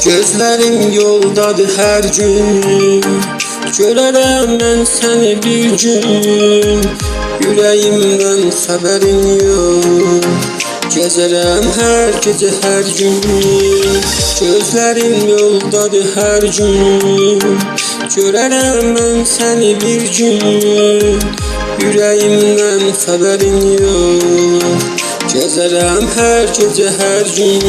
Gözlerim yoldadır her gün, görərəm mən səni bir gün. Yüreğimden xəbərin yox, gəzərəm hər gecə hər gün. Gözlerim yoldadır hər gün, görərəm mən səni bir gün. Yüreğimden xəbərin yox, gəzərəm hər gecə hər gün.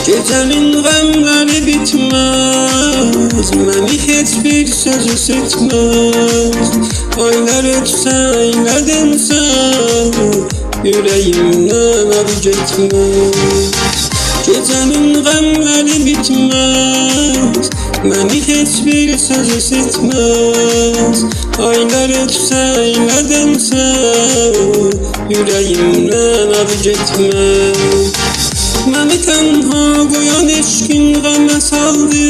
Gecenin qəmləri bitmez, məni heç bir söz isitmez. Aylar ötsə, eylədensə, yüreğimdən əl getmez. Gecenin qəmləri bitmez, məni heç bir söz isitmez. Aylar ötsə, eylədensə, yüreğimdən əl getmez. Məni tənha qoyan eşqin qəmə saldı,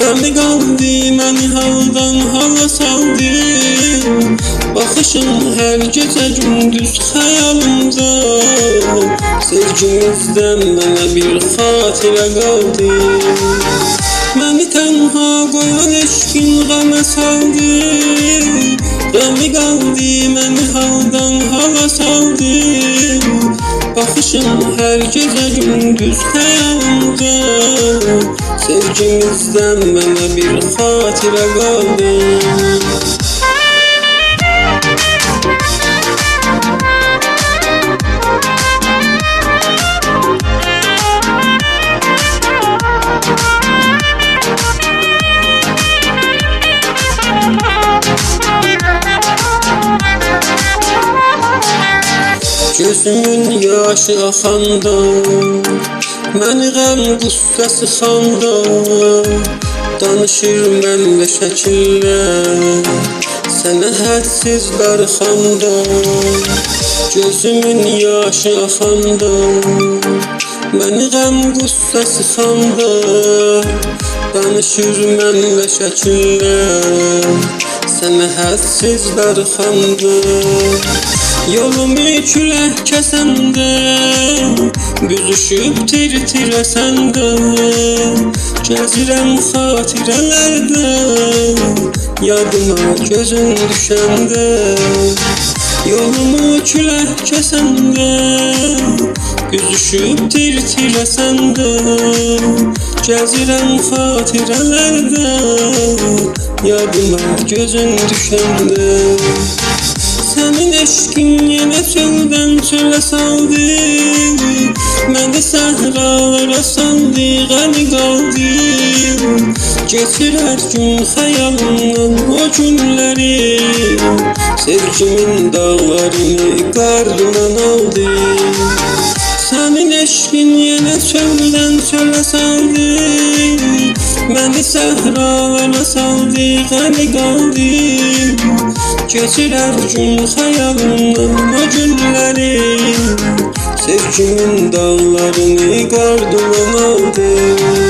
qəmi qaldı məni haldan hala saldı. Baxışın hər gecə gündüz xəyalımda, sevgimizdən mənə bir xatirə qaldı. Məni tənha qoyan eşqin qəmə saldı, qəmi qaldı məni haldan hala saldı. Baxışın hər gecə gündüz xəyalımda, sevgimizdən mənə bir xatirə qaldı. Gözümün yaşı axanda, məni qəm qüssəsi xanda. Danışır mənlə şəkillər, sənə hədsiz darıxanda. Gözümün yaşı axanda, məni qəm qüssəsi xanda. Danışır mənlə şəkillər, sənə hədsiz darıxanda. Yolumu küləh kəsəndə, büzüşüb tir-tir əsəndə. Gəzirəm xatirələrdə, yadıma gözün düşəndə. Yolumu küləh kəsəndə, büzüşüb tir-tir əsəndə. Gəzirəm xatirələrdə, yadıma gözün düşəndə. Sənin eşqin yenə çöldən çölə saldı, məni səhralara saldı, qəmi qaldı. Geçir hər gün xəyalımdan o günləri, sevgimin dağlarını qar duman aldı. Sənin eşqin yenə çöldən çölə saldı, məni səhralara saldı, qəmi qaldı. Geçir hər gün xəyalımdan o günləri, sevgimin dağlarını qar duman aldı.